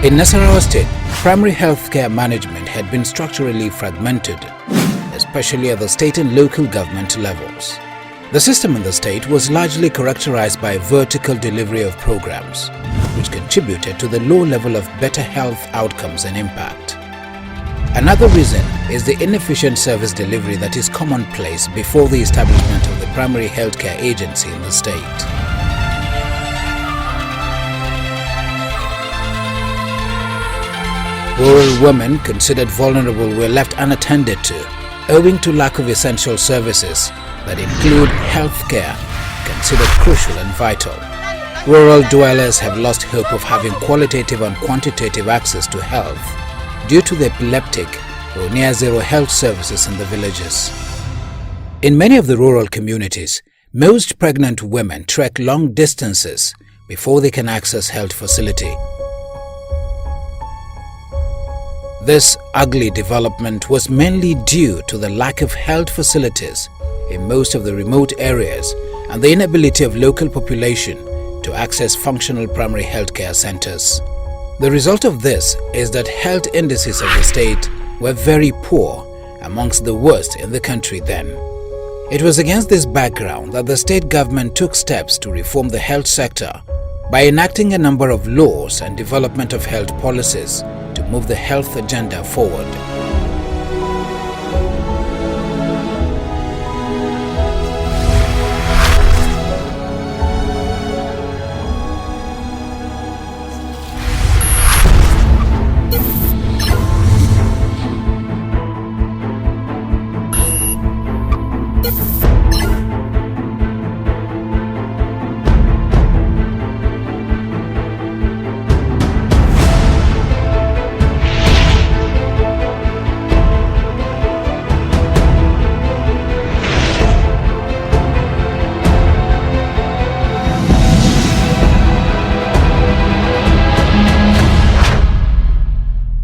In Nasarawa State, primary healthcare management had been structurally fragmented, especially at the state and local government levels. The system in the state was largely characterized by vertical delivery of programs, which contributed to the low level of better health outcomes and impact. Another reason is the inefficient service delivery that is commonplace before the establishment of the primary healthcare agency in the state. Rural women considered vulnerable were left unattended to, owing to lack of essential services that include healthcare, considered crucial and vital. Rural dwellers have lost hope of having qualitative and quantitative access to health due to the epileptic or near-zero health services in the villages. In many of the rural communities, most pregnant women trek long distances before they can access health facility. This ugly development was mainly due to the lack of health facilities in most of the remote areas and the inability of local population to access functional primary healthcare centers. The result of this is that health indices of the state were very poor, amongst the worst in the country then. It was against this background that the state government took steps to reform the health sector by enacting a number of laws and development of health policies to move the health agenda forward.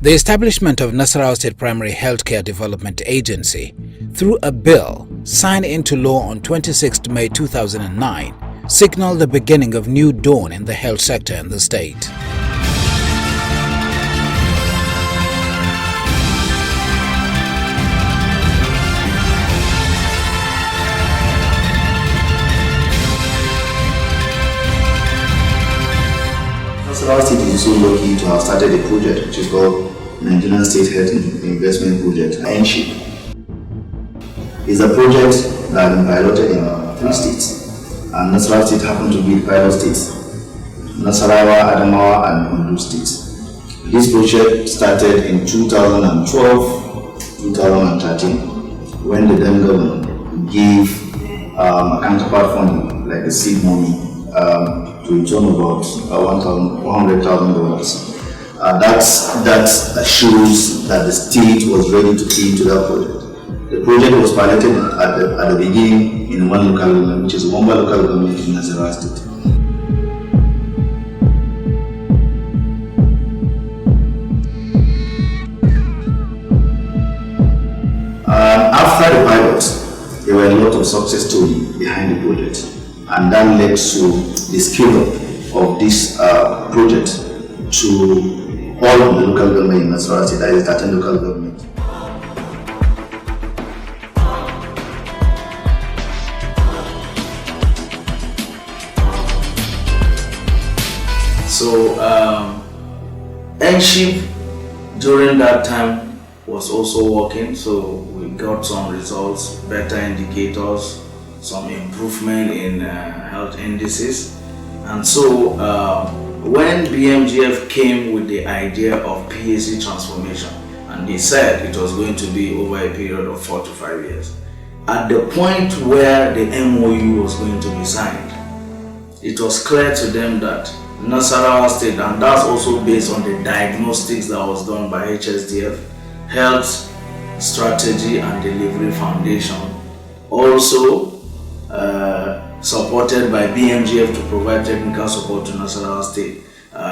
The establishment of Nasarawa State Primary Healthcare Development Agency through a bill signed into law on 26 May 2009 signaled the beginning of new dawn in the health sector in the state. Nasarawa State is so lucky to have started a project which is called Nigerian State Health Investment Project, NSHIP. It's a project that has been piloted in 3 states, and Nasarawa State happened to be the pilot states: Nasarawa, Adamawa, and Ondo State. This project started in 2012-2013 when the then government gave a counterpart funding, like the seed money, to a tune of about $100,000. That shows that the state was ready to pay into that project. The project was piloted at the beginning in one local government, which is Wamba local government in Nasarawa State. After the pilot, there were a lot of success stories behind the project, and that led to the scale of this project to all of the local government in Nasarawa State, that is 13 local government. So NSHIP during that time was also working, so we got some results, better indicators, some improvement in health indices. And so when BMGF came with the idea of PAC transformation, and they said it was going to be over a period of 4 to 5 years, at the point where the MOU was going to be signed, it was clear to them that Nasarawa State, and that's also based on the diagnostics that was done by HSDF, Health Strategy and Delivery Foundation, also supported by BMGF to provide technical support to Nasarawa State.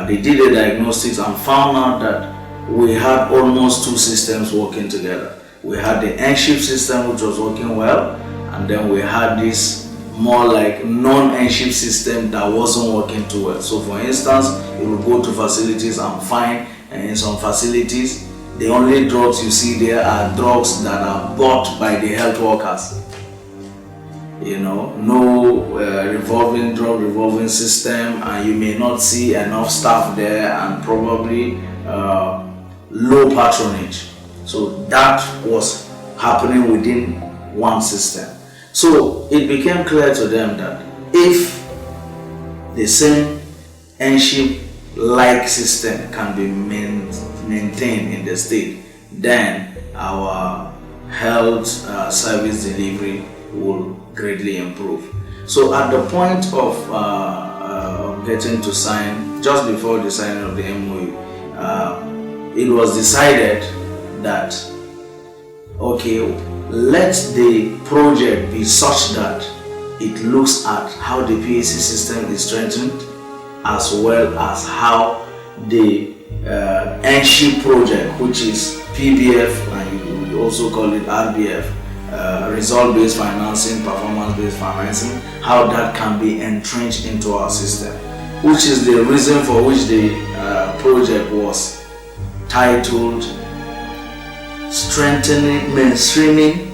They did a diagnostics and found out that we had almost 2 systems working together. We had the NSHIP system, which was working well, and then we had this more like non-NSHIP system that wasn't working too well. So for instance, you will go to facilities and find And in some facilities, the only drugs you see there are drugs that are bought by the health workers. No revolving system, and you may not see enough staff there, and probably low patronage. So that was happening within one system. So it became clear to them that if the same NSHIP-like system can be maintained in the state, then our health service delivery will greatly improve. So at the point of getting to sign, just before the signing of the MOU, it was decided that, okay, let the project be such that it looks at how the PAC system is strengthened, as well as how the NSHIP project, which is PBF, and you also call it RBF, result-based financing, performance-based financing, how that can be entrenched into our system, which is the reason for which the project was titled Strengthening, Mainstreaming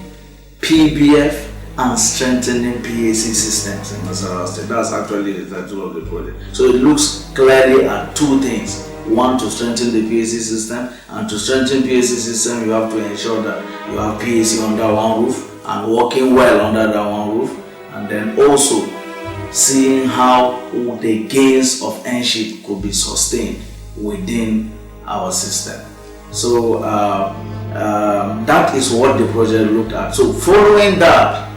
PBF and Strengthening PAC Systems in Nasarawa State. That's actually the title of the project. So it looks clearly at two things. One, to strengthen the PAC system, and to strengthen PAC system, you have to ensure that you have PAC under one roof and working well under that one roof, and then also seeing how the gains of NSHIP could be sustained within our system. So that is what the project looked at. So following that,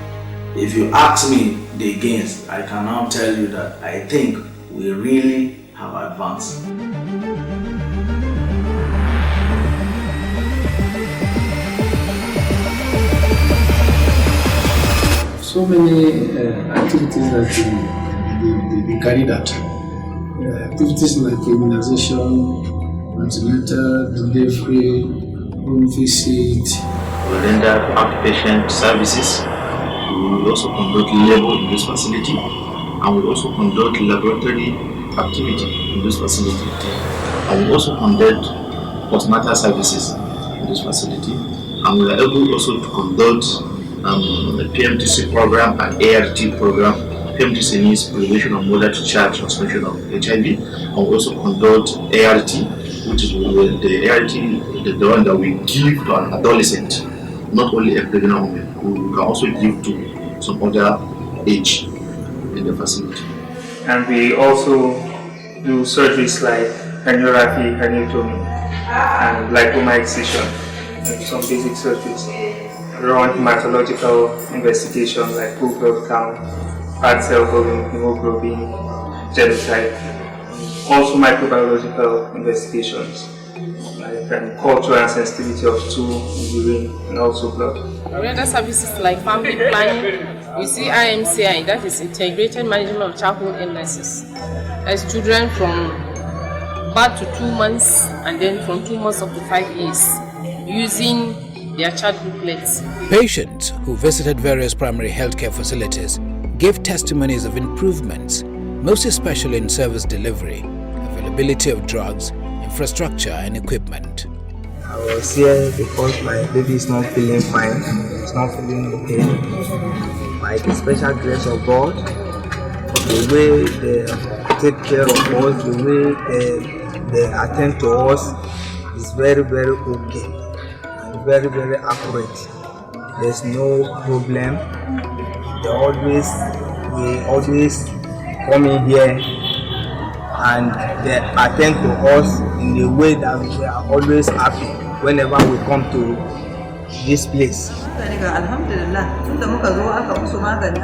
if you ask me the gains, I can now tell you that I think we really have advanced. So many activities that they carried out. Activities like immunization, antenatal delivery, home visit. We render outpatient services. We will also conduct labor in this facility, and we also conduct laboratory activity in this facility. And we also conduct postnatal services in this facility, and we are able also to conduct the PMTC program and ART program. PMTC means prevention of mother-to-child transmission of HIV, and we also conduct ART, which is the ART, the one that we give to an adolescent, not only a pregnant woman. We can also give to some other age in the facility. And we also do surgeries like herniorrhaphy, herniatomy, and lipoma excision, and some basic surgeries. Run hematological investigations like whole blood count, red cell volume, hemoglobin, genotype. Also microbiological investigations like culture and sensitivity of stool, urine, and also blood. We render services like family planning. You see IMCI, that is Integrated Management of Childhood Illnesses. As children from birth to 2 months, and then from 2 months up to 5 years, using their child booklets. Patients who visited various primary healthcare facilities gave testimonies of improvements, most especially in service delivery, availability of drugs, infrastructure and equipment. I was here because my baby is not feeling fine, it's not feeling okay. By the special grace of God, the way they take care of us, the way they attend to us is very, very okay. Very, very accurate. There's no problem. We always come in here and they attend to us in the way that we are always happy whenever we come to this place. Alhamdulillah, tunda muka zo aka musu magani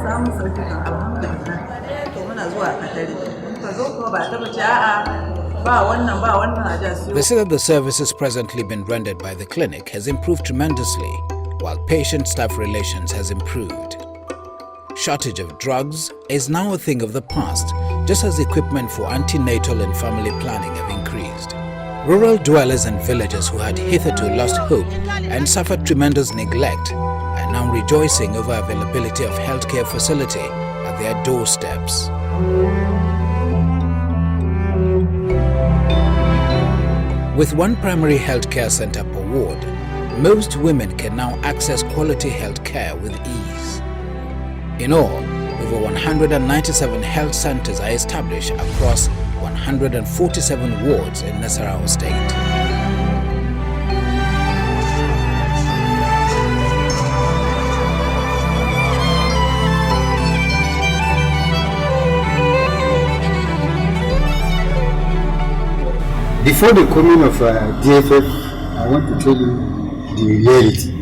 samun sauki kan alhamdulillah. To muna zuwa katare. Muka zo ko ba ta bace a'a. They say that the services presently being rendered by the clinic has improved tremendously, while patient-staff relations has improved. Shortage of drugs is now a thing of the past, just as equipment for antenatal and family planning have increased. Rural dwellers and villagers who had hitherto lost hope and suffered tremendous neglect are now rejoicing over availability of healthcare facility at their doorsteps. With one primary health care center per ward, most women can now access quality health care with ease. In all, over 197 health centers are established across 147 wards in Nasarawa State. Before the coming of DFF, I want to tell you the reality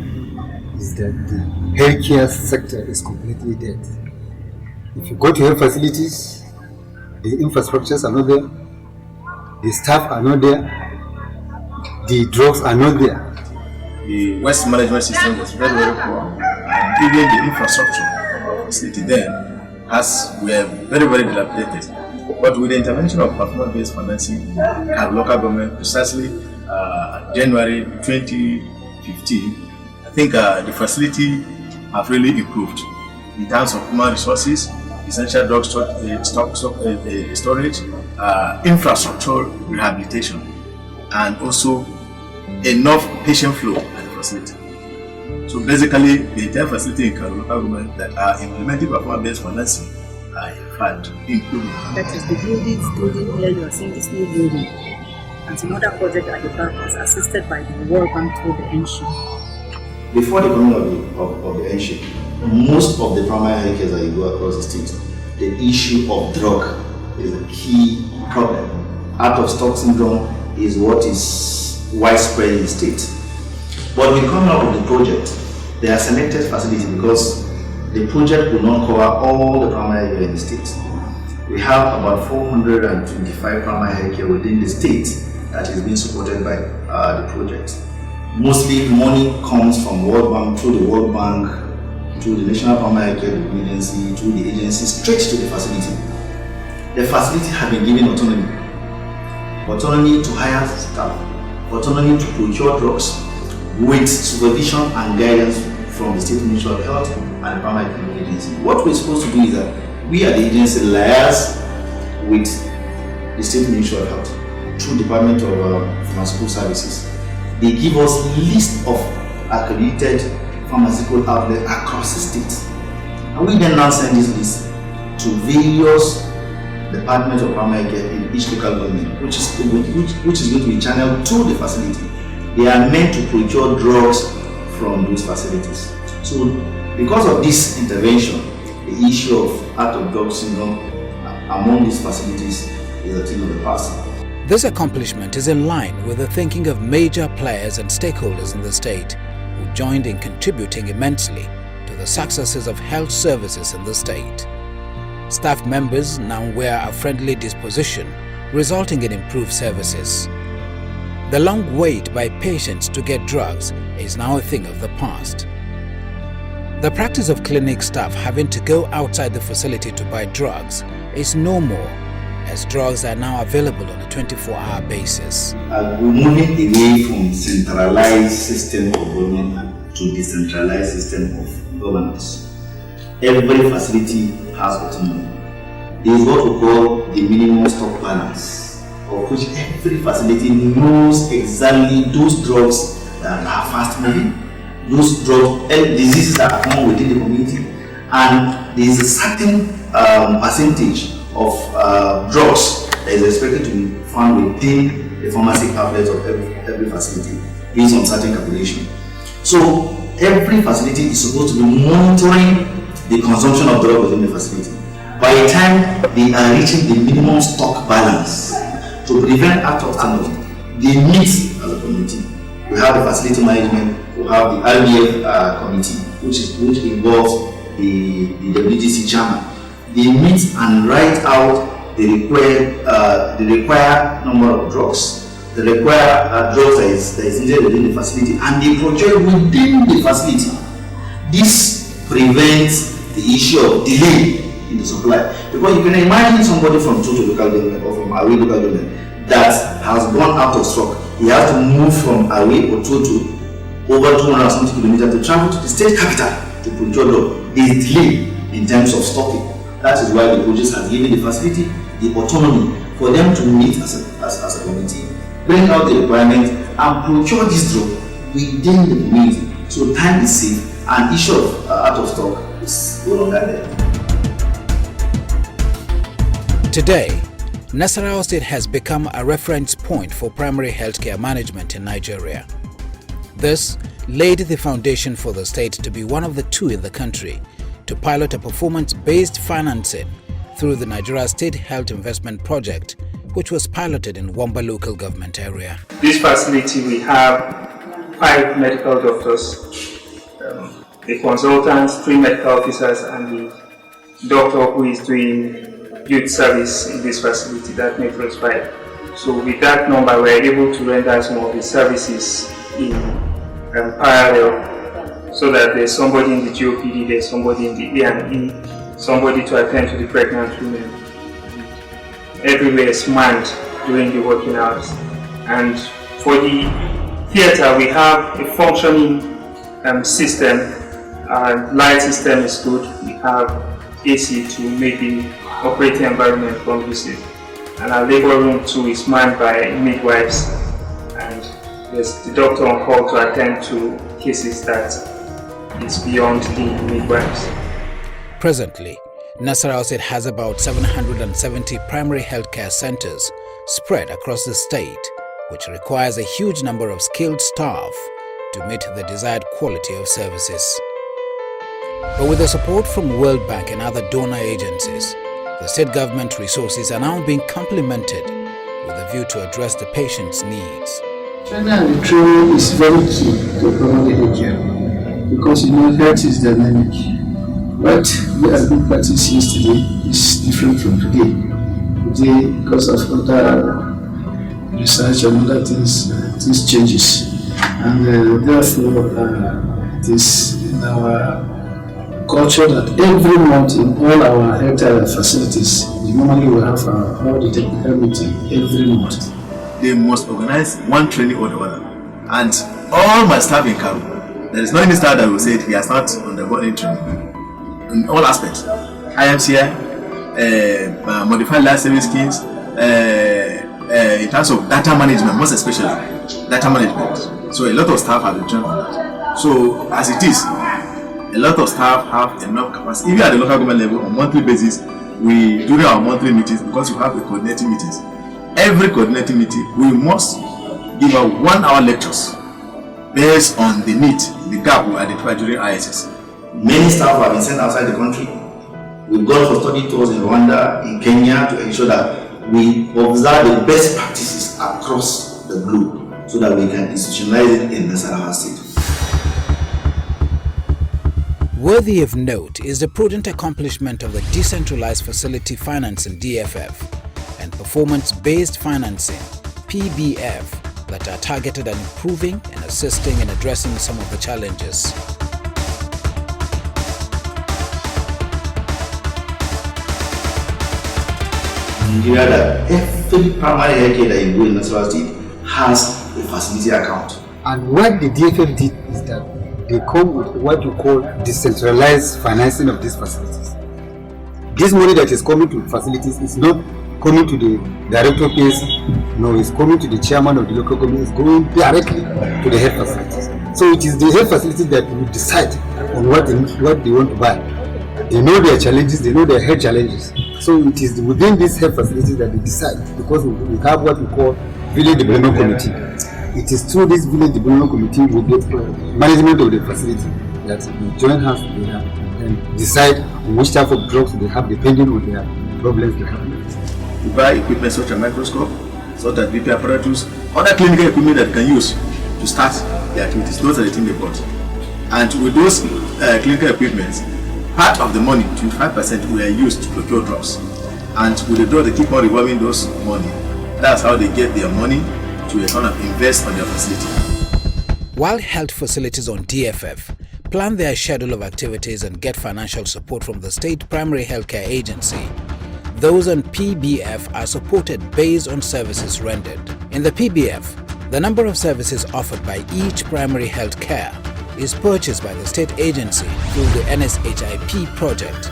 is that the healthcare sector is completely dead. If you go to health facilities, the infrastructures are not there, the staff are not there, the drugs are not there. The waste management system was very, very poor. Even the infrastructure of the facility then were very, very dilapidated. But with the intervention of performance-based financing at local government, precisely January 2015, I think the facility have really improved in terms of human resources, essential drug storage, infrastructure rehabilitation, and also enough patient flow at the facility. So basically, the entire facility in local government that are implementing performance-based financing are in fact improving. That is the building where you are seeing this new building. And some other project at the back was assisted by the World Bank through the NSHIP. Before the coming of the NSHIP, most of the primary health care that you go across the state, the issue of drug is a key problem. Out of stock syndrome is what is widespread in the state. But with coming up with the project, they are selected facilities because the project will not cover all the primary health care in the state. We have about 425 primary health care within the state that is being supported by the project. Mostly money comes from World Bank, through the World Bank, through the National Primary Health Care Agency, through the agency, straight to the facility. The facility has been given autonomy. Autonomy to hire staff, autonomy to procure drugs, with supervision and guidance from the State Ministry of Health and the Primary Health Agency. What we're supposed to do is that we at the agency liaise with the State Ministry of Health through Department of Pharmaceutical Services. They give us a list of accredited pharmaceutical outlets across the state. And we then now send this list to various departments of primary care in each local government, which is going to be channeled to the facility. They are meant to procure drugs from those facilities. So because of this intervention, the issue of out-of-drug syndrome among these facilities is a thing of the past. This accomplishment is in line with the thinking of major players and stakeholders in the state who joined in contributing immensely to the successes of health services in the state. Staff members now wear a friendly disposition, resulting in improved services. The long wait by patients to get drugs is now a thing of the past. The practice of clinic staff having to go outside the facility to buy drugs is no more, as drugs are now available on a 24-hour basis. We're moving away from centralized system of government to decentralized system of governance. Every facility has autonomy. There is what we call the minimum stock balance, of which every facility knows exactly those drugs that are fast moving, those drugs and diseases that are common within the community, and there is a certain percentage of drugs that is expected to be found within the pharmacy outlets of every facility based on certain calculation. So every facility is supposed to be monitoring the consumption of drugs within the facility. By the time they are reaching the minimum stock balance to prevent out of standard, they meet as a committee. We have the facility management, we have the RBF committee, which involves the WGC chairman. They meet and write out the required number of drugs, the required drugs that is needed within the facility, and they procure within the facility. This prevents the issue of delay in the supply. Because you can imagine somebody from Toto local government or from Awe local government that has gone out of stock. He has to move from Awe or Toto over 200 something kilometers to travel to the state capital to procure drugs. There is delay in terms of stocking. That is why the project has given the facility the autonomy for them to meet as a committee, bring out the requirements, and procure this drug within the community. So time is saved and issue of out of stock is no longer there. Today, Nasarawa State has become a reference point for primary healthcare management in Nigeria. This laid the foundation for the state to be one of the two in the country to pilot a performance-based financing through the Nigeria State Health Investment Project, which was piloted in Wamba local government area. This facility, we have 5 medical doctors, a consultant, 3 medical officers, and the doctor who is doing youth service in this facility. That makes us 5. So with that number, we are able to render some of the services in parallel, so that there's somebody in the GOPD, there's somebody in the A&E, somebody to attend to the pregnant women. Everywhere is manned during the working hours. And for the theater, we have a functioning system. Our light system is good. We have AC to make the operating environment conducive. And our labor room too is manned by midwives. And there's the doctor on call to attend to cases that is beyond the midwives. Presently, Nasarawa State has about 770 primary healthcare centers spread across the state, which requires a huge number of skilled staff to meet the desired quality of services. But with the support from World Bank and other donor agencies, the state government resources are now being complemented with a view to address the patient's needs. Training and training is very key to primary healthcare because health is dynamic. What we have been practicing yesterday is different from today. Today, because of other research and other things changes, and therefore it is in our culture that every month in all our health facilities, we normally will have all the technical meeting every month. They must organize one training or the other, and all my staff in Karu, there is no any staff that will say he has not undergone any training. In all aspects, IMCI, modified life saving schemes, in terms of data management, most especially data management. So a lot of staff have been trained on that. So as it is, a lot of staff have enough capacity. Even at the local government level, on a monthly basis, we during our monthly meetings, because we have the coordinating meetings. Every coordinating meeting, we must give out 1 hour lectures based on the need, the gap we identified during ISS. Many staff have been sent outside the country. We've gone for study tours in Rwanda, in Kenya, to ensure that we observe the best practices across the globe so that we can institutionalize it in Nasarawa State. Worthy of note is the prudent accomplishment of the decentralized facility financing DFF and performance-based financing PBF that are targeted at improving and assisting in addressing some of the challenges. Nigeria, that every primary healthcare that you go in Nasarawa State has a facility account. And what the DFF did is that they come with what you call decentralized financing of these facilities. This money that is coming to facilities is not coming to the director of PSC, no, it's coming to the chairman of the local government, it's going directly to the health facilities. So it is the health facilities that will decide on what they want to buy. They know their challenges, they know their health challenges. So it is within these health facilities that they decide, because we have what we call village development committee. It is through this village development committee we get management of the facility that we join hands together and decide which type of drugs they have depending on their problems they have. We buy equipment such as microscope, such as BP apparatus, other clinical equipment that can use to start the activities. Those are the things they bought. And with those clinical equipment, part of the money, 25%, were used to procure drugs. And with the drug, they keep on revolving those money. That's how they get their money to kind of invest on their facility. While health facilities on DFF plan their schedule of activities and get financial support from the State Primary Healthcare Agency, those on PBF are supported based on services rendered. In the PBF, the number of services offered by each primary health care is purchased by the state agency through the NSHIP project.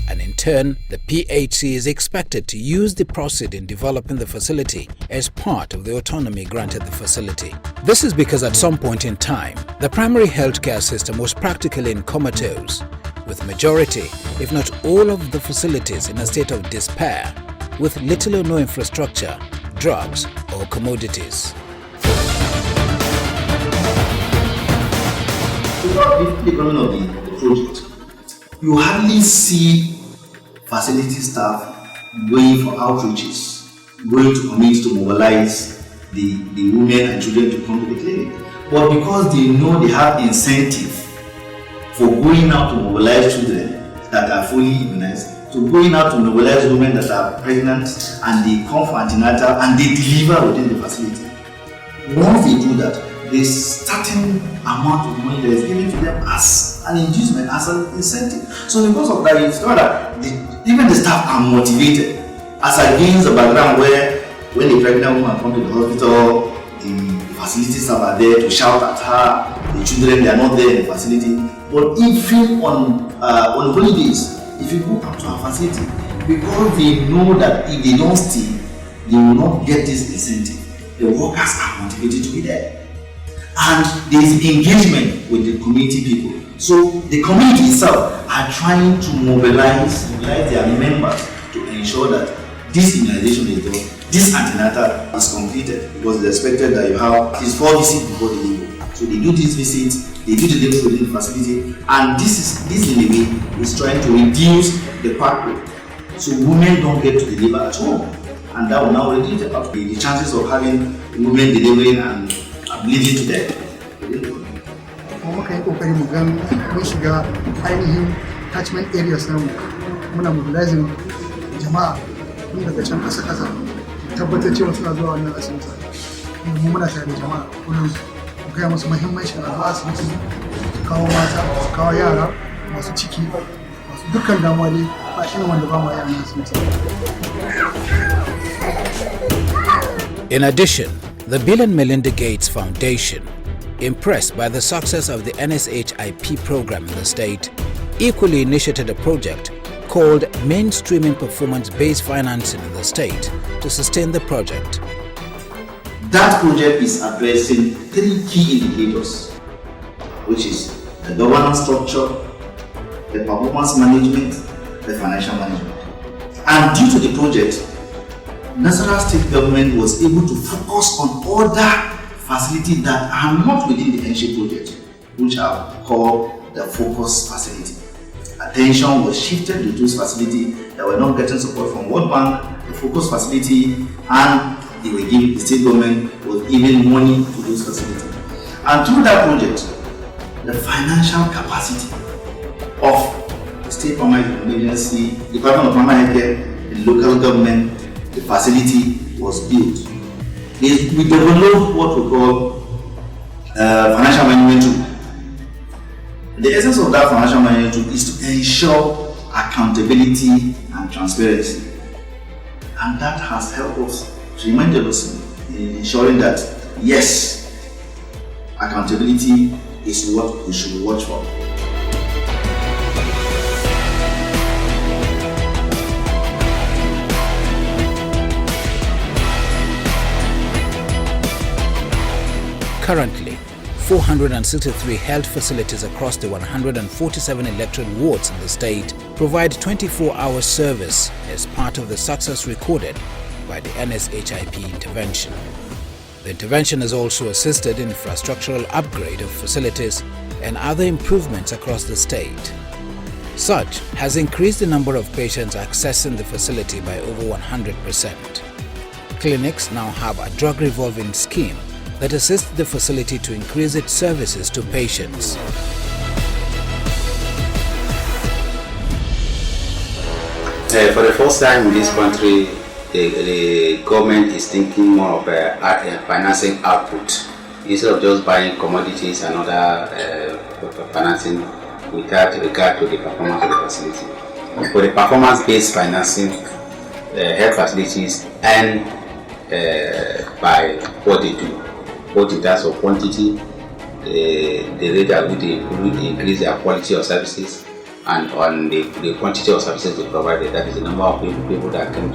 And in turn, turn, the PHC is expected to use the proceeds in developing the facility as part of the autonomy granted the facility. This is because at some point in time, the primary healthcare system was practically in comatose, with majority, if not all of the facilities in a state of despair, with little or no infrastructure, drugs or commodities. Without the coming of the project, you hardly see facility staff going for outreaches, going to commit to mobilize the women and children to come to the clinic. But because they know they have incentive for going out to mobilize children that are fully immunized, to going out to mobilize women that are pregnant and they come for antenatal and they deliver within the facility. Once they do that, there's certain amount of money that is given to them as an inducement, as an incentive. So because of that, it's not that even the staff are motivated, as against the background where when the pregnant woman comes to the hospital, the facility staff are there to shout at her, the children, they are not there in the facility. But even on holidays, if you go up to a facility, because they know that if they don't stay, they will not get this incentive, the workers are motivated to be there. And there is engagement with the community people. So the community itself are trying to mobilize their members to ensure that this immunization is done, this antenatal is completed, because it's expected that you have at least 4 visits before the labor. So they do these visits, they do the labor within the facility, and this in a way is trying to reduce the pathway. So women don't get to the labor at home, and that will now reduce the chances of having women delivering and bleeding to death. Muka yi kokari mu ga mun shiga ainihin catchment areas namu, muna mobilizing jama'a tun daga can kasa tabbatar cewa suna zuwa wannan asibiti. Mu muna tare da jama'a kullum mu gaya musu muhimmancin zuwa asibiti, su kawo mata, su kawo yara, masu ciki, masu dukkan damuwa dai ba shi ne wanda ba mu yana asibiti. In addition, the Bill and Melinda Gates Foundation, impressed by the success of the NSHIP program in the state, equally initiated a project called Mainstreaming Performance-Based Financing in the state to sustain the project. That project is addressing 3 key indicators, which is the governance structure, the performance management, the financial management. And due to the project, Nasarawa state government was able to focus on other facilities that are not within the NSHIP project, which are called the focus facility. Attention was shifted to those facilities that were not getting support from World Bank, the focus facility, and they were giving the state government was giving money to those facilities. And through that project, the financial capacity of the state permanent agency, Department of Permanent Care, the local government, the facility was built. We developed what we call financial management tool. The essence of that financial management tool is to ensure accountability and transparency. And that has helped us tremendously in ensuring that, yes, accountability is what we should watch for. Currently, 463 health facilities across the 147 electorate wards in the state provide 24-hour service as part of the success recorded by the NSHIP intervention. The intervention has also assisted in infrastructural upgrade of facilities and other improvements across the state. Such has increased the number of patients accessing the facility by over 100%. Clinics now have a drug revolving scheme that assists the facility to increase its services to patients. For the first time in this country, the government is thinking more of financing output instead of just buying commodities and other financing without regard to the performance of the facility. For the performance-based financing, health facilities and by what they do, both in terms of quantity, the rate at which they increase their quality of services, and on the quantity of services they provided. That is the number of people that come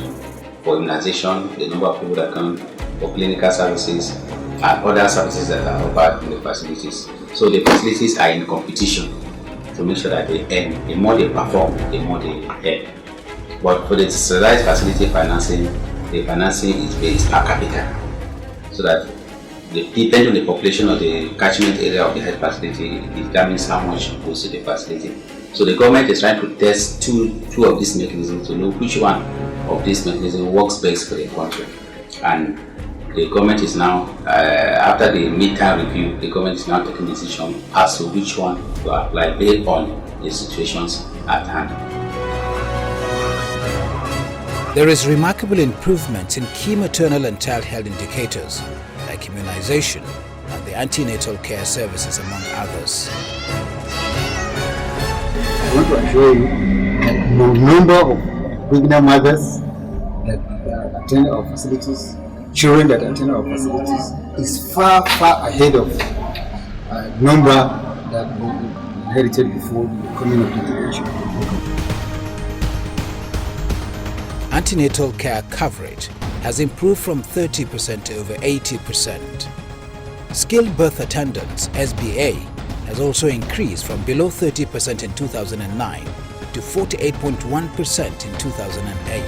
for immunization, the number of people that come for clinical services, and other services that are offered in the facilities. So the facilities are in competition to make sure that they earn. The more they perform, the more they earn. But for the decentralized facility financing, the financing is based per capita, so that depending on the population of the catchment area of the health facility, it determines how much goes to the facility. So the government is trying to test two of these mechanisms to know which one of these mechanisms works best for the country. And the government is now, after the mid-term review, the government is now taking a decision as to which one to apply based on the situations at hand. There is remarkable improvement in key maternal and child health indicators like immunization and the antenatal care services, among others. I want to assure you that the number of pregnant mothers that attend our facilities, children that attend our facilities, is far ahead of number that we inherited before the coming of the intervention program. Antenatal care coverage has improved from 30% to over 80%. Skilled birth attendants, SBA, has also increased from below 30% in 2009 to 48.1% in 2008.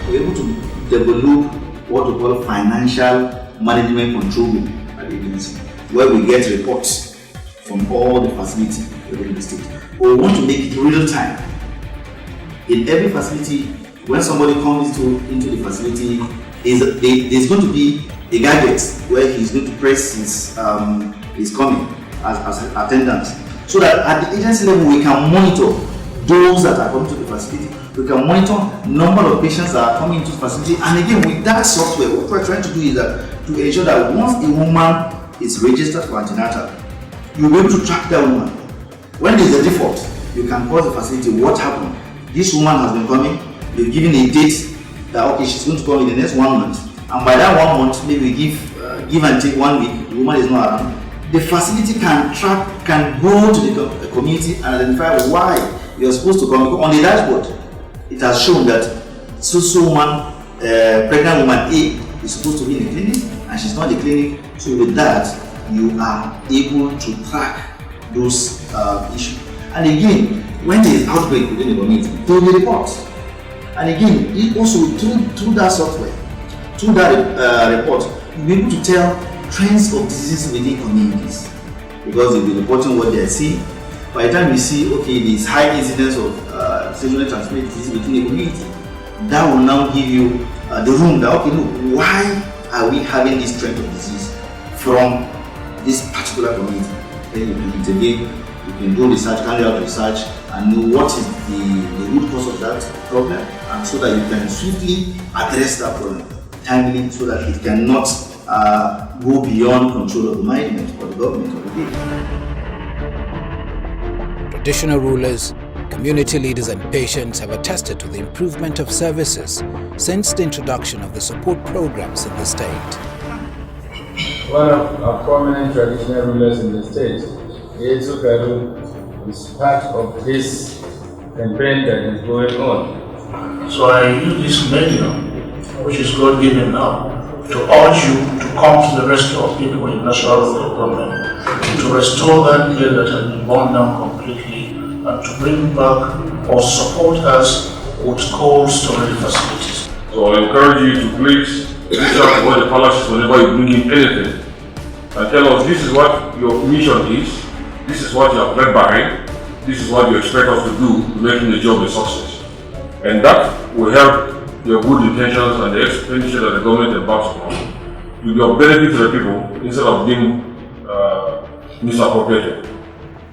We're able to develop what we call financial management control room at the agency, where we get reports from all the facilities within the state. But we want to make it real time. In every facility, when somebody comes into the facility, there's going to be a gadget where he's going to press his coming as attendant, so that at the agency level we can monitor those that are coming to the facility. We can monitor number of patients that are coming into the facility, and again with that software, what we're trying to do is that to ensure that once a woman is registered for antenatal, you'll be able to track that woman. When there's a default, you can call the facility. What happened? This woman has been coming. You've given a date that okay, she's going to come in the next 1 month, and by that 1 month, maybe give and take 1 week, the woman is not around. The facility can go to the community and identify why you're supposed to come. On the dashboard, it has shown that so woman, pregnant woman A is supposed to be in the clinic and she's not in the clinic. So with that, you are able to track those issues. And again, when there is outbreak within the community, there will be reports. And again, it also through that software, through that report, you'll be able to tell trends of diseases within communities, because they'll be reporting what they are seeing. By the time you see, okay, there's high incidence of sexually transmitted disease within the community, that will now give you the room that, okay, look, why are we having this trend of disease from this particular community? Then you can intervene, you can do research, carry out research, and know what is the root cause of that problem, and so that you can swiftly address that problem timely, so that it cannot go beyond control of the management or the government or the people. Traditional rulers, community leaders and patients have attested to the improvement of services since the introduction of the support programs in the state. One of our prominent traditional rulers in the state, Ezukaru, is part of this campaign that is going on. So I use this medium, which is God given now, to urge you to come to the rescue of people in Nasarawa government, to restore that place that has been burned down completely, and to bring back or support us with cold storage facilities. So I encourage you to please reach out to all the palaces whenever you bring in anything, and tell us this is what your mission is, this is what you are led behind, this is what you expect us to do to making the job a success. And that will help your good intentions and the expenditure that the government embarks upon will be of benefit to the people instead of being misappropriated.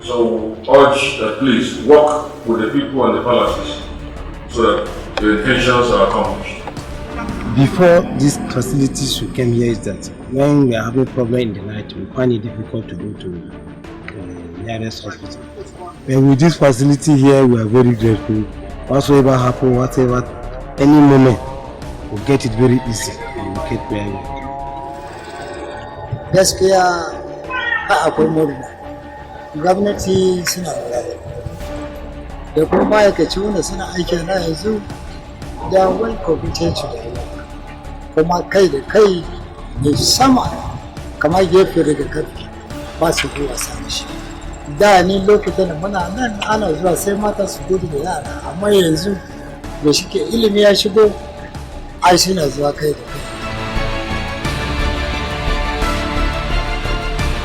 So urge that please work with the people and the palaces so that the intentions are accomplished. Before these facilities we came here is that when we are having problem in the night, we find it difficult to go to the nearest hospital. And with this facility here, we are very grateful. Whatsoever happen, whatever, any moment, we get it very easy and we get where we are. Gaskiya ba akwai murna gwamnati suna lura da kuma ma'aikaci wanda suna aiki na yanzu da wani competent da kuma kai da kai mai sama kamar gefe rigakafi ba su zuwa sami shi. Da ni lokacin da muna nan ana zuwa sai mata su gudu da yara, amma yanzu da shike ilimi ya shigo ai suna zuwa kai da kai.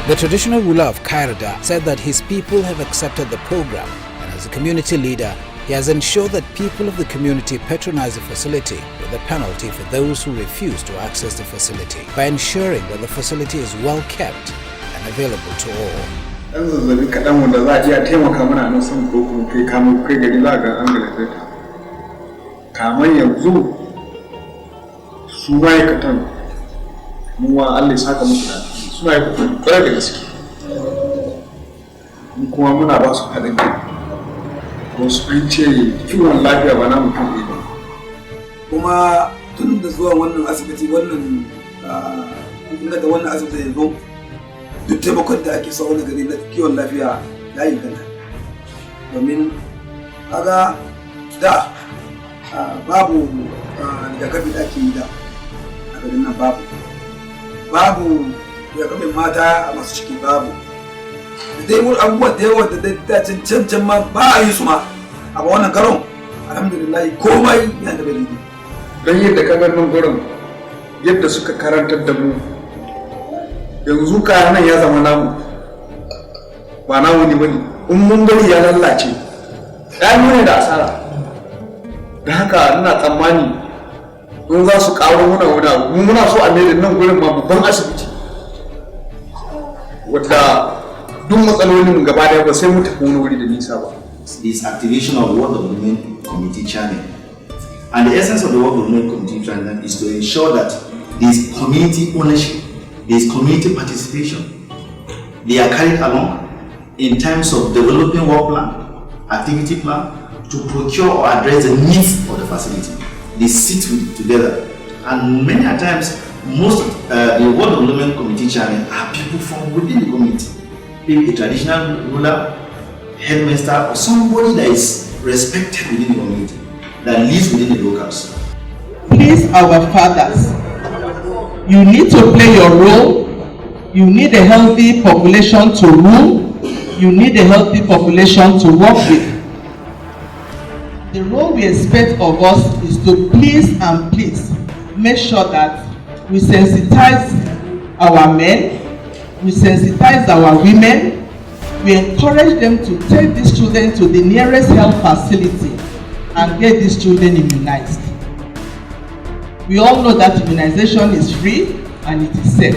The traditional ruler of Kairada said that his people have accepted the program, and as a community leader, he has ensured that people of the community patronize the facility with a penalty for those who refuse to access the facility by ensuring that the facility is well kept and available to all. Ɗan zazzabi kaɗan wanda za a iya taimaka mana nan sun ko kuma kai kamar kai gari za ga an galabe ta. Kamar yanzu su ma'aikatan muwa Allah ya saka musu da suna yi kwarai da gaske. Kuma muna ba su haɗin kai. Wasu an ce kiwon lafiya ba na mutum ne ba. Kuma tun da zuwa wannan asibiti wannan inganta wannan asibiti yanzu duk taimakon da ake samu gari na kiwon lafiya ya inganta. Domin kaga da babu rigakafi da ake yi da a garin nan babu rigakafin mata masu ciki babu. Dai wani abubuwa da yawa da cancan ma ba a yi su ma a wannan karon alhamdulillah komai yana da dalili. Don yadda ka ga nan gurin yadda suka karantar da mu yanzu kayan nan ya zama namu ba namu ne bane in mun bari ya lallace ya nuna da asara. Da haka ina tsammani in za su ƙaro muna so a mai da nan gurin ma babban asibiti wadda duk matsalolin gaba daya ba sai mu tafi wani wuri da nisa ba. This activation of the World Development Committee channel, and the essence of the World Development Committee channel is to ensure that there is community ownership, there is community participation. They are carried along in terms of developing work plan, activity plan, to procure or address the needs of the facility. They sit together, and many a times most the World Development Committee channel are people from within the community. Maybe a traditional ruler, headmaster, or somebody that is respected within the community, that lives within the locals. Please, our fathers, you need to play your role. You need a healthy population to rule. You need a healthy population to work with. The role we expect of us is to please and please make sure that we sensitize our men, we sensitize our women, we encourage them to take these children to the nearest health facility and get these children immunized. We all know that immunization is free and it is safe.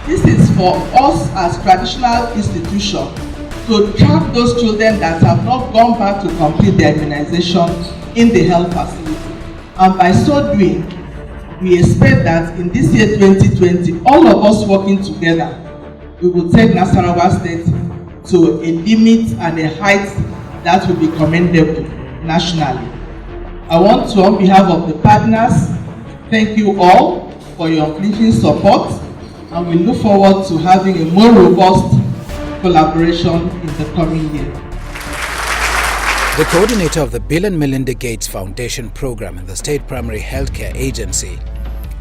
This is for us as traditional institution to track those children that have not gone back to complete their immunization in the health facility. And by so doing, we expect that in this year 2020, all of us working together, we will take Nasarawa State to a limit and a height that will be commendable nationally. I want to, on behalf of the partners, thank you all for your unflinching support, and we look forward to having a more robust collaboration in the coming year. The coordinator of the Bill and Melinda Gates Foundation program in the State Primary Healthcare Agency,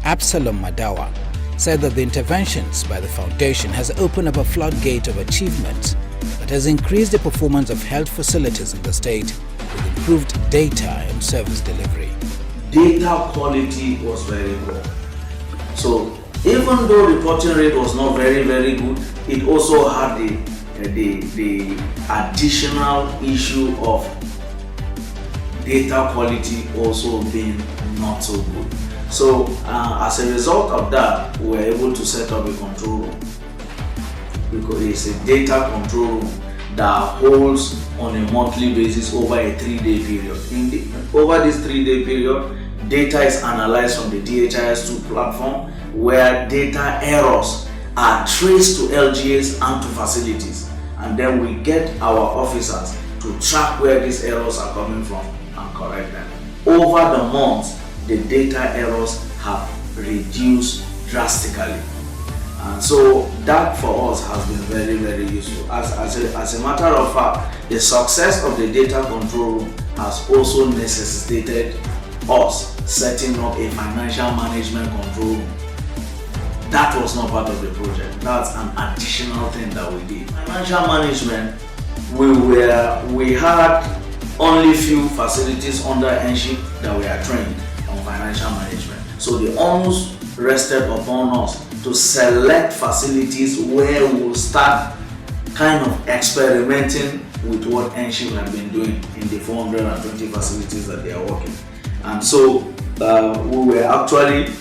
Absalom Madawa, said that the interventions by the foundation has opened up a floodgate of achievements that has increased the performance of health facilities in the state with improved data and service delivery. Data quality was very poor. So even though reporting rate was not very good, it also had the additional issue of data quality also being not so good. So as a result of that, we were able to set up a control room, because it's a data control room that holds on a monthly basis over a 3-day period. Over this 3-day period, data is analyzed from the DHIS2 platform, where data errors are traced to LGAs and to facilities, and then we get our officers to track where these errors are coming from and correct them. Over the months, the data errors have reduced drastically, And so that for us has been very, very useful. As a matter of fact, the success of the data control room has also necessitated us setting up a financial management control room. That was not part of the project. That's an additional thing that we did. Financial management, we had only few facilities under NSHIP that we are trained on financial management. So the onus rested upon us to select facilities where we will start kind of experimenting with what NSHIP had been doing in the 420 facilities that they are working. And so we were actually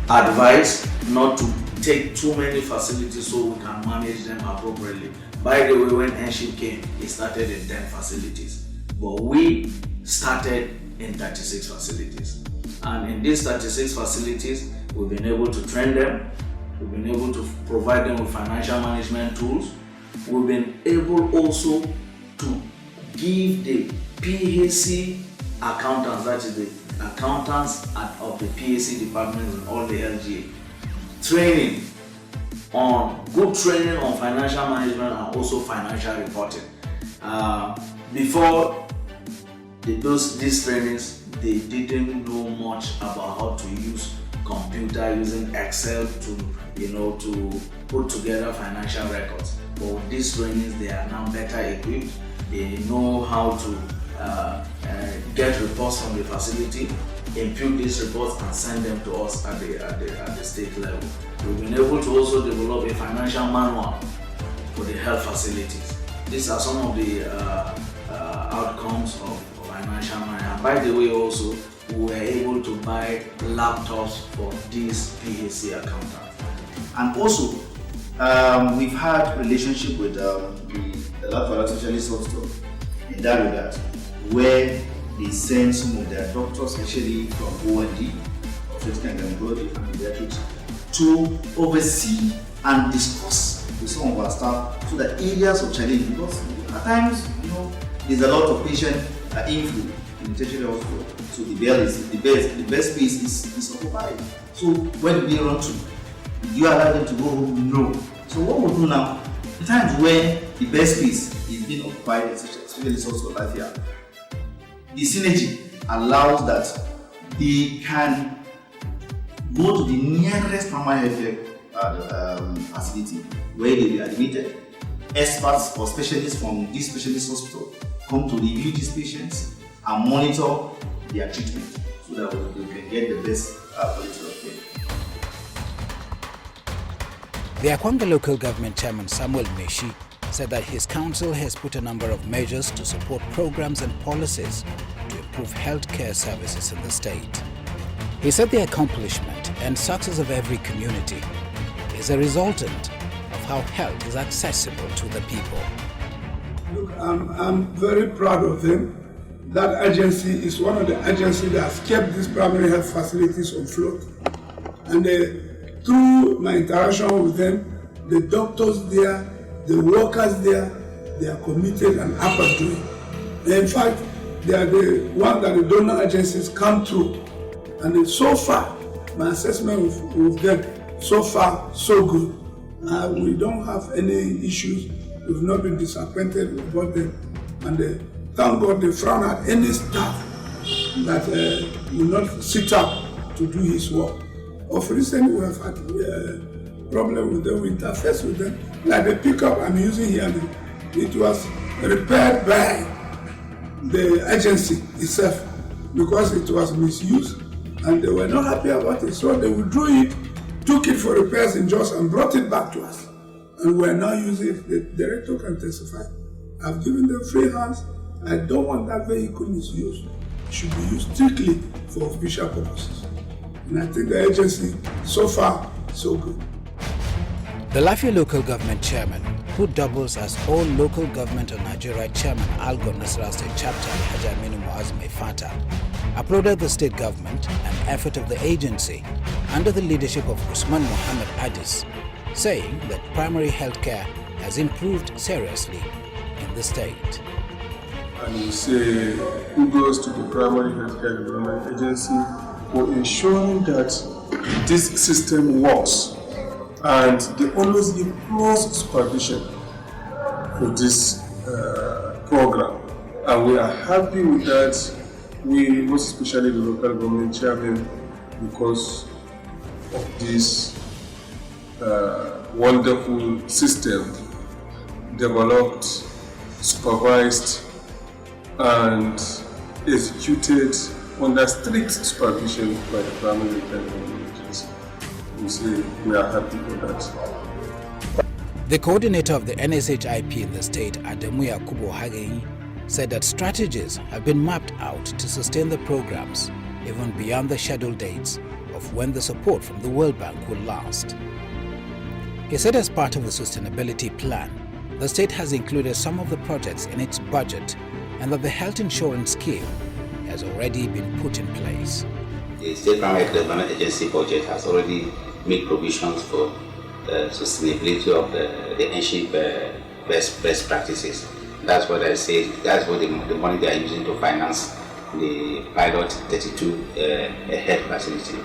advised not to take too many facilities so we can manage them appropriately. By the way, when NSHIP came, it started in 10 facilities. But we started in 36 facilities. And in these 36 facilities, we've been able to train them. We've been able to provide them with financial management tools. We've been able also to give the PHC accountants, that is the accountants of the PHC departments and all the LGA, training on financial management and also financial reporting. Before these trainings, they didn't know much about how to use computer, using Excel to put together financial records. But with these trainings, they are now better equipped. They know how to get reports from the facility, impute these reports and send them to us at the state level. We've been able to also develop a financial manual for the health facilities. These are some of the outcomes of financial management. And by the way, also, we were able to buy laptops for these PHC accountants. And also, we've had relationship with the Lab for Specialist Hospital in that regard, where they send some of their doctors, especially from OND, obstetrics and gynecology and pediatrics, to oversee and discuss with some of our staff so that areas of challenge, because at times, there's a lot of patient inflow in the tertiary hospital. So the best space is occupied. So where do they run to? Do you allow them to go home? No. So what we'll do now, the times where the best space is being occupied, especially in source of life here, the synergy allows that they can go to the nearest primary healthcare facility where they be admitted. Experts or specialists from this specialist hospital come to review these patients and monitor their treatment so that we can get the best quality of care. The Akwanga Local Government Chairman Samuel Meshi said that his council has put a number of measures to support programs and policies to improve healthcare services in the state. He said the accomplishment and success of every community is a resultant of how health is accessible to the people. Look, I'm very proud of them. That agency is one of the agencies that has kept these primary health facilities afloat. And through my interaction with them, the doctors there, the workers there, they are committed and up and doing. In fact, they are the one that the donor agencies come through. And so far, my assessment with them, so far, so good. We don't have any issues. We've not been disappointed about them. And thank God they frown at any staff that will not sit up to do his work. Of recent, we have had problem with them, we interface with them. Like the pickup I'm using here, it was repaired by the agency itself because it was misused and they were not happy about it. So they withdrew it, took it for repairs in Jos and brought it back to us. And we are now using it. The director can testify. I've given them free hands. I don't want that vehicle misused. It should be used strictly for official purposes. And I think the agency, so far, so good. The Lafia Local Government Chairman, who doubles as all local government of Nigeria Chairman Algon Nasarawa State Chapter Alhaji Aminu Muazzam Fata, applauded the state government and effort of the agency under the leadership of Usman Mohammed Addis, saying that primary health care has improved seriously in the state. And we say kudos to the Primary Healthcare Development Agency for ensuring that this system works and they always give close supervision for this program, and we are happy with that. We, most especially the local government chairman, because of this wonderful system developed, supervised, and executed under strict supervision by the primary health agency. We say we are happy for that. The coordinator of the NSHIP in the state, Adamuya Kubo Hagei, said that strategies have been mapped out to sustain the programs even beyond the scheduled dates of when the support from the World Bank will last. He said as part of the sustainability plan, the state has included some of the projects in its budget and that the health insurance scheme has already been put in place. The State Primary Development Agency budget has already made provisions for sustainability of the ancient best practices. That's what I say, that's what the money they are using to finance the pilot 32 health facility.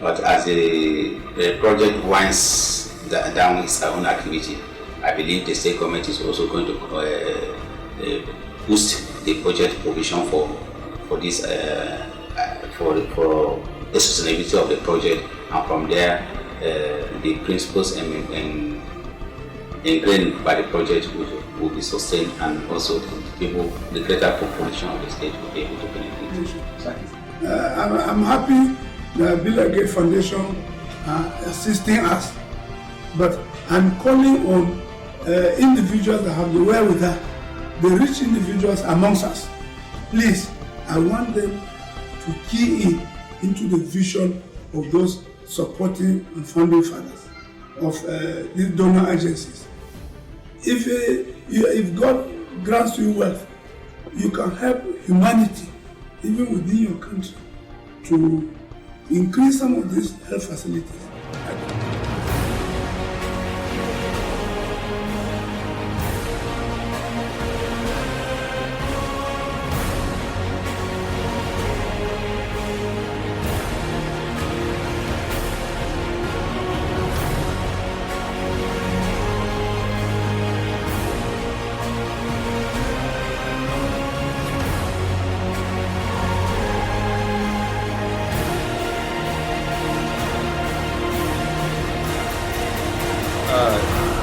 But as the project winds down its own activity, I believe the state government is also going to boost the budget provision for this for the sustainability of the project, and from there the principles ingrained by the project will be sustained, and also the greater population of the state will be able to benefit. I'm happy that Bill Gates Foundation assisting us, but I'm calling on individuals that have the wherewithal, the rich individuals amongst us. Please, I want them to key in into the vision of those supporting and funding fathers of these donor agencies. If God grants you wealth, you can help humanity, even within your country, to increase some of these health facilities.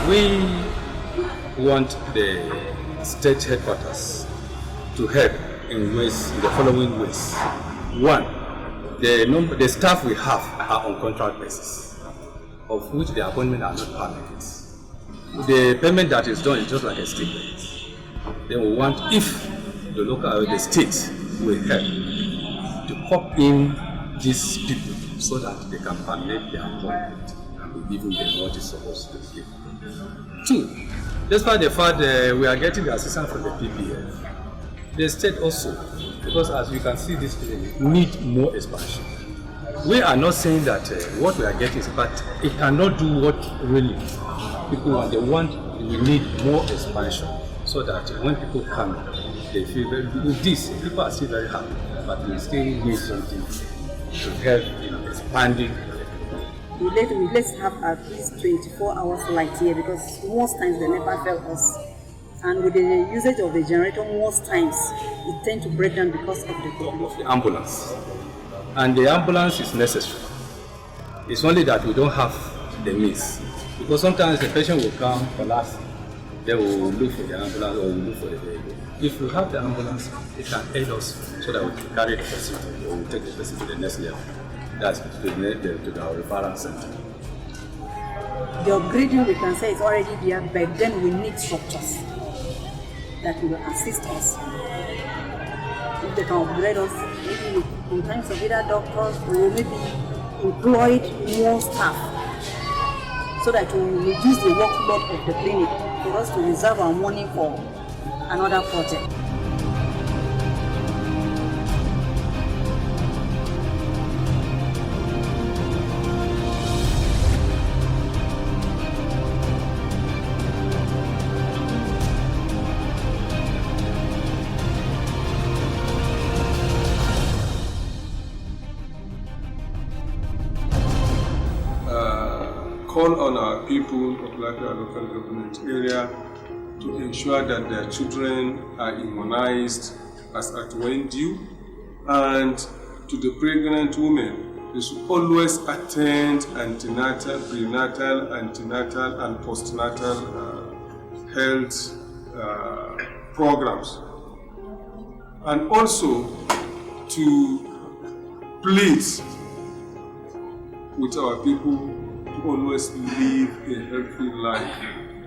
We want the state headquarters to help in the following ways. One, the staff we have are on contract basis, of which the appointment are not permanent. The payment that is done is just like a statement. Then we want, if the state will help to pop in these people so that they can permanent their appointment and be given them what is supposed to give. Two, despite the fact that we are getting the assistance from the PPF, the state also, because as you can see, this place need more expansion. We are not saying that what we are getting is, but it cannot do what really people want. We need more expansion so that when people come, they feel very good. With this, people are still very happy, but we still need something to help in expanding. Let's have at least 24 hours light here, because most times they never fail us. And with the usage of the generator, most times it tends to break down because of the ambulance. And the ambulance is necessary. It's only that we don't have the means. Because sometimes the patient will come collapse, they will look for the ambulance or will look for the vehicle. If we have the ambulance, it can aid us so that we can carry the person or we take the person to the next level. That's to our referral center. The upgrading, we can say, is already there, but then we need structures that will assist us. If they can upgrade us, maybe in terms of either doctors, we will maybe employ more staff so that we will reduce the workload of the clinic for us to reserve our money for another project. call on our people of Lafia local government area to ensure that their children are immunized as at when due, and to the pregnant women, they should always attend antenatal, prenatal, antenatal, and postnatal health programs. And also to plead with our people to always live a healthy life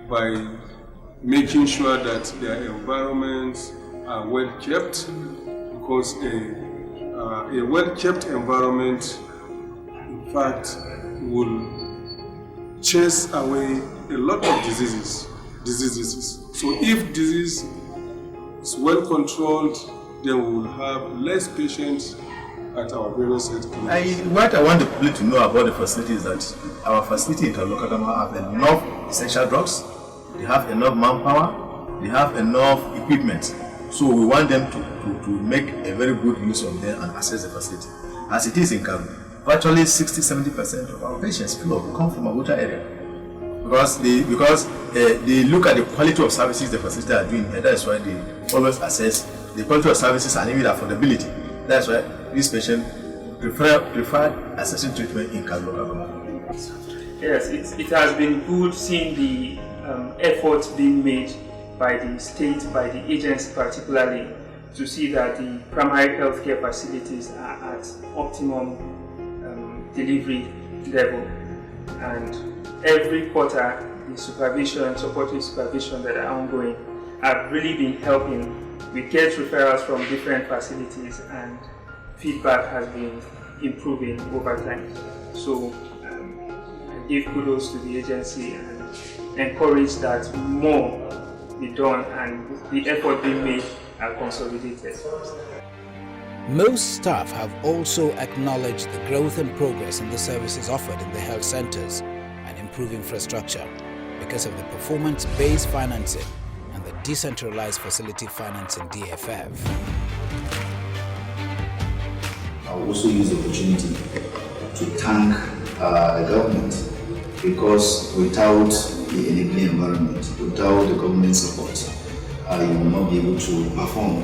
by making sure that their environments are well kept, because a well-kept environment, in fact, will chase away a lot of diseases. So if disease is well controlled, then we will have less patients at our various health clinics. What I want the public to know about the facility is that our facility in local government have enough essential drugs, they have enough manpower, they have enough equipment. So we want them to make a very good use of them and access the facility. As it is in Karu, virtually 60-70% of our patients come from Abuja area. Because they look at the quality of services the facility are doing, and that's why they always assess the quality of services and even affordability. That's why these patients prefer accessing treatment in Karu government. Yes, it has been good seeing the efforts being made by the state, by the agency particularly, to see that the primary healthcare facilities are at optimum delivery level. And every quarter, the supervision, supportive supervision that are ongoing have really been helping. We get referrals from different facilities and feedback has been improving over time. So I give kudos to the agency and encourage that more be done and the effort being made are consolidated. Most staff have also acknowledged the growth and progress in the services offered in the health centers and improved infrastructure because of the performance-based financing and the decentralized facility financing DFF. I'll also use the opportunity to thank the government, because without the enabling environment, without the government support, you will not be able to perform.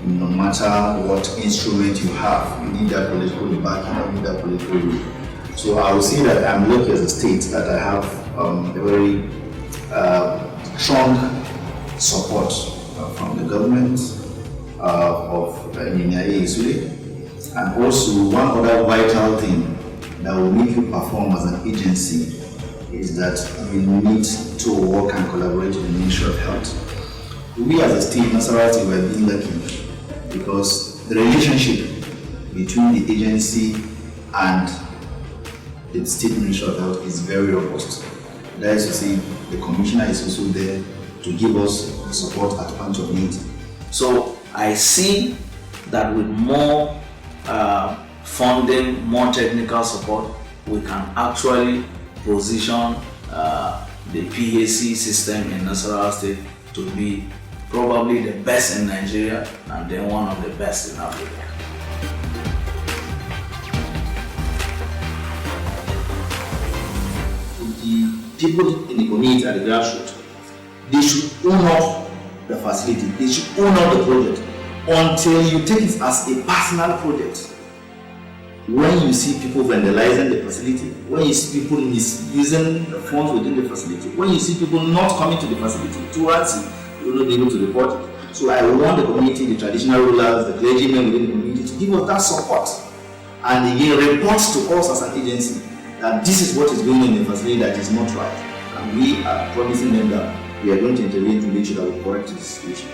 No matter what instrument you have, you need that political backing, you need that political will. So I would say that I'm lucky as a state that I have a very strong support from the government of Engineer Isule. And also one other vital thing that will make you perform as an agency is that you need to work and collaborate with the Ministry of Health. We as a state, Nasarawa State, we are being lucky because the relationship between the agency and the State Ministry of Health is very robust. That is to say, the Commissioner is also there to give us support at point of need. So I see that with more funding, more technical support, we can actually position the PAC system in Nasarawa State to be probably the best in Nigeria and then one of the best in Africa. The people in the community at the grassroots, they should own up the facility, they should own up the project until you take it as a personal project. When you see people vandalizing the facility, when you see people misusing the funds within the facility, when you see people not coming to the facility to answer, you will not be able to report it. So I want the community, the traditional rulers, the clergymen within the community to give us that support and again report to us as an agency that this is what is going on in the facility that is not right. And we are promising them that we are going to intervene to make sure that we correct this situation.